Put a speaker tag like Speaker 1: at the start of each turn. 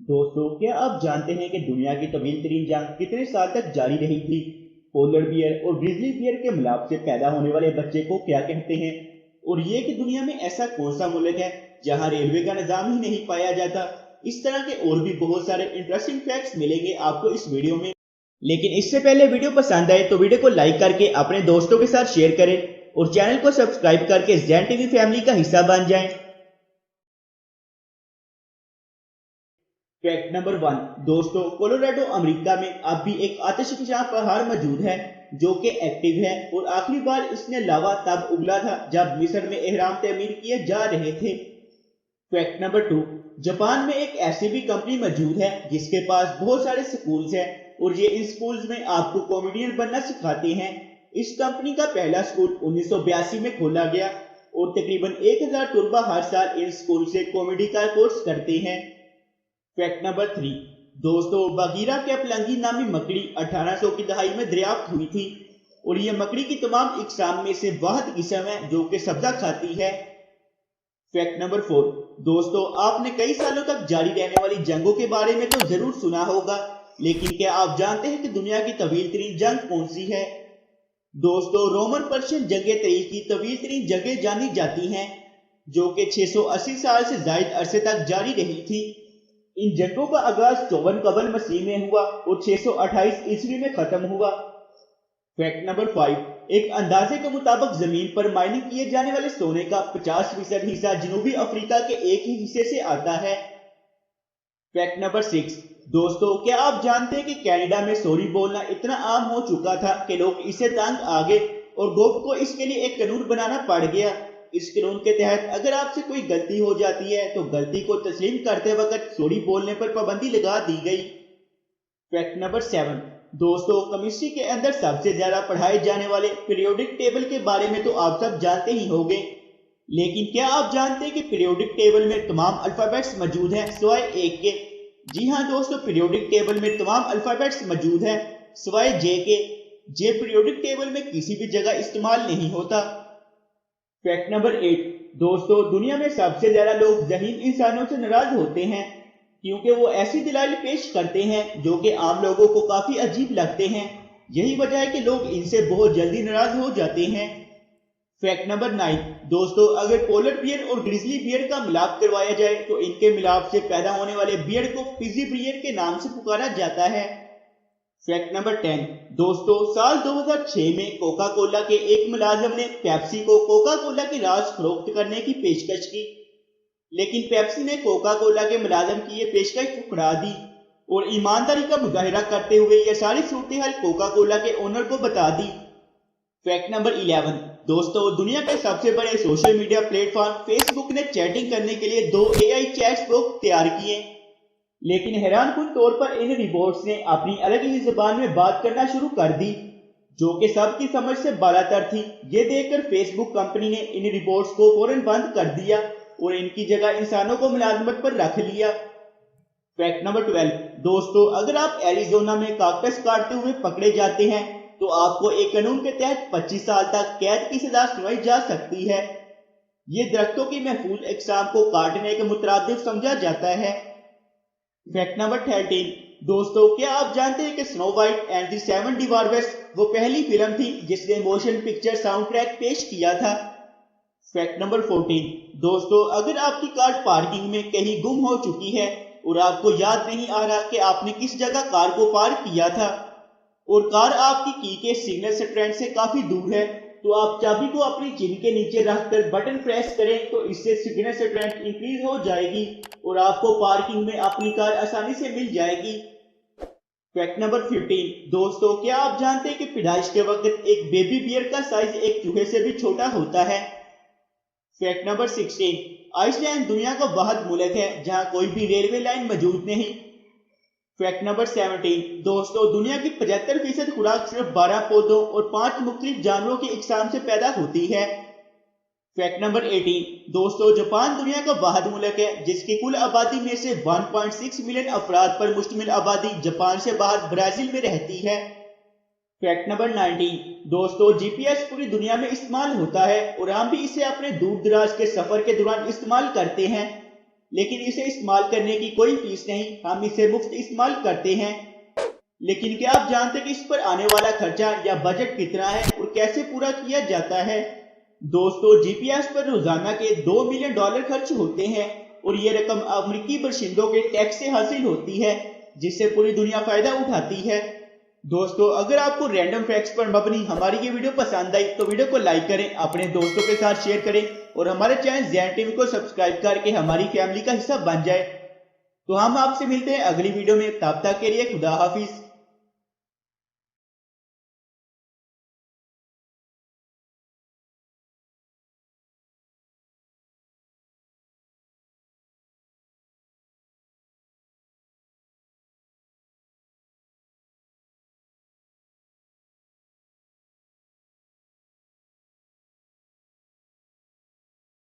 Speaker 1: दोस्तों, क्या आप जानते हैं कि दुनिया की तवील तरीन जंग कितने साल तक जारी रही थी? पोलर बियर और ग्रिजली बियर के मिलाप से पैदा होने वाले बच्चे को क्या कहते हैं? और ये कि दुनिया में ऐसा कौन सा मुल्क है जहां रेलवे का निजाम ही नहीं पाया जाता? इस तरह के और भी बहुत सारे इंटरेस्टिंग फैक्ट्स मिलेंगे आपको इस वीडियो में। लेकिन इससे पहले वीडियो पसंद आए तो वीडियो को लाइक करके अपने दोस्तों के साथ शेयर करें और चैनल को सब्सक्राइब करके ज़ैन टीवी फैमिली का हिस्सा बन जाएं। Fact number 1। दोस्तों, कोलोराडो अमेरिका में अब भी एक आतिशफशा पहाड़ मौजूद है जो कि एक्टिव है और आखिरी बार इसने लावा तब उगला था जब मिस्र में एहराम तमीर किए जा रहे थे। Fact number 2। जापान में एक ऐसी भी कंपनी मौजूद है जिसके पास बहुत सारे स्कूल्स हैं और ये इन स्कूल्स में आपको कॉमेडियन बनना सिखाते हैं। इस कंपनी का पहला स्कूल 1982 में खोला गया और तकरीबन 1000 तलबा हर साल इन स्कूल से कॉमेडी का कोर्स करते हैं। Fact number 3। दोस्तों, बगीरा कैपलंगी नामी मकड़ी 1800 की दहाई में दरियाफ्त हुई थी और ये मकड़ी की तमाम इकसाम में से वाहिद किस्म है जो कि सब्जा खाती है। Fact number 4। दोस्तों, आपने कई सालों तक जारी रहने वाली जंगों के बारे में तो जरूर सुना होगा, लेकिन क्या आप जानते हैं कि दुनिया की तवील तरीन जंग कौन सी है? दोस्तों, रोमन पर्शियन जंगे तरीक की तवील तरीन जंगें जानी जाती हैं जो कि 680 साल से ज्यादा अरसे तक जारी रही थी। इन जंगों का आगाज 54 कबल मसीह में हुआ और 628 ईस्वी में खत्म हुआ। Fact number 5। एक अंदाजे के मुताबिक जमीन पर माइनिंग किए जाने वाले सोने का 50% हिस्सा जनूबी अफ्रीका के एक ही हिस्से से आता है। Fact number 6। दोस्तों, क्या आप जानते हैं कि कनाडा में सॉरी बोलना इतना आम हो चुका था कि लोग इससे तंग आ गए और गवर्नमेंट को इसके लिए एक कानून बनाना पड़ गया। इस कानून के तहत अगर आपसे कोई गलती हो जाती है तो गलती को तस्लीम करते वक्त सॉरी बोलने पर पाबंदी लगा दी गई। Fact number 7। दोस्तों, केमिस्ट्री के अंदर सबसे ज्यादा पढ़ाए जाने वाले पीरियोडिक टेबल के बारे में तो आप सब जानते ही होंगे, लेकिन क्या आप जानते हैं कि पीरियोडिक टेबल में तमाम अल्फाबेट्स मौजूद हैं सिवाय एक के? जी हाँ दोस्तों, पीरियोडिक टेबल में तमाम अल्फाबेट्स मौजूद हैं सिवाय जे के। जे पीरियोडिक टेबल में किसी भी जगह इस्तेमाल नहीं होता। Fact number 8। दोस्तों, दुनिया में सबसे ज्यादा लोग ज़हीन इंसानों से नाराज होते हैं क्योंकि वो ऐसी दलाइल पेश करते हैं जो कि आम लोगों को काफी अजीब लगते हैं। यही वजह है कि लोग इनसे बहुत जल्दी नाराज हो जाते हैं। Fact number 9। दोस्तों, अगर पोलर बियर और ग्रिजली बियर का मिलाप करवाया जाए तो इनके मिलाप से पैदा होने वाले बियर को फिजी बियर के नाम से पुकारा जाता है। Fact number 10। दोस्तों, साल 2006 में कोका कोला के एक मुलाजिम ने पेप्सी को कोका कोला की रास फरोख्त करने की पेशकश की, लेकिन पेप्सी ने कोका कोला के मुलाजिम की ये पेशकश ठुकरा दी और ईमानदारी का मुजाहिरा करते हुए यह सारी सूरत हाल कोका कोला के ओनर को बता दी। Fact number 11। दोस्तों, दुनिया के सबसे बड़े सोशल मीडिया प्लेटफॉर्म फेसबुक ने चैटिंग करने के लिए 2 AI चैट्स बॉक्स तैयार किए, लेकिन हैरानकुन तौर पर इन रिबोट्स ने अपनी अलग ही जुबान में बात करना शुरू कर दी जो कि सबकी समझ से बालातर थी। ये देखकर फेसबुक कंपनी ने इन रिबोट्स को फौरन बंद कर दिया और इनकी जगह इंसानों को मुलाजमत पर रख लिया। Fact number 12। दोस्तों, अगर आप एरिजोना में काकटस काटते हुए पकड़े जाते हैं तो आपको एक कानून के तहत 25 साल तक कैद की सजा सुनाई जा सकती है। ये दरख्तों की महफूज इकसाम को काटने के मुतरादिफ समझा जाता है। Fact number 13। दोस्तों, क्या आप जानते हैं कि स्नो वाइट एंड द 7 डिवार्व्स वो पहली फिल्म थी जिसने मोशन पिक्चर साउंड ट्रैक पेश किया था। Fact number 14। दोस्तों, अगर आपकी कार पार्किंग में कहीं गुम हो चुकी है और आपको याद नहीं आ रहा कि आपने किस जगह कार को पार्क किया था और कार आपकी की के सिग्नल स्ट्रैंड से काफी दूर है, तो आप चाबी को अपनी चिन के नीचे रखकर बटन प्रेस करें तो इससे सिग्नल स्ट्रेंथ इंक्रीज हो जाएगी और आपको पार्किंग में अपनी कार आसानी से मिल जाएगी। Fact number 15। दोस्तों, क्या आप जानते हैं कि पैदाइश के वक्त एक बेबी बियर का साइज एक चूहे से भी छोटा होता है? Fact number 16। आइसलैंड दुनिया का वाहिद मुल्क है जहां कोई भी रेलवे लाइन मौजूद नहीं। Fact number 17। दोस्तों, दुनिया की 75% खुराक सिर्फ 12 पौधों और 5 मुख्तलिफ जानवरों की इकसाम से पैदा होती है। Fact number 18। दोस्तों, जापान दुनिया का वाहिद मुल्क है जिसकी कुल आबादी में से 1.6 मिलियन अफराद पर मुश्तमिल आबादी जापान से बाहर ब्राजील में रहती है। Fact number 19। दोस्तों, GPS पूरी दुनिया में इस्तेमाल होता है और हम भी इसे अपने दूर दराज के सफर के दौरान इस्तेमाल करते हैं, लेकिन इसे इस्तेमाल करने की कोई फीस नहीं, हम इसे मुफ्त इस्तेमाल करते हैं। लेकिन क्या आप जानते हैं कि इस पर आने वाला खर्चा या बजट कितना है और कैसे पूरा किया जाता है? दोस्तों, जीपीएस पर रोजाना के $2 मिलियन खर्च होते हैं और ये रकम अमेरिकी बाशिंदों के टैक्स से हासिल होती है, जिससे पूरी दुनिया फायदा उठाती है। दोस्तों, अगर आपको रैंडम फैक्ट्स पर मबनी हमारी ये वीडियो पसंद आई तो वीडियो को लाइक करें, अपने दोस्तों के साथ शेयर करें और हमारे चैनल ज़ैन टीवी को सब्सक्राइब करके हमारी फैमिली का हिस्सा बन जाए। तो हम आपसे मिलते हैं अगली वीडियो में, तब तक के लिए खुदा हाफिज।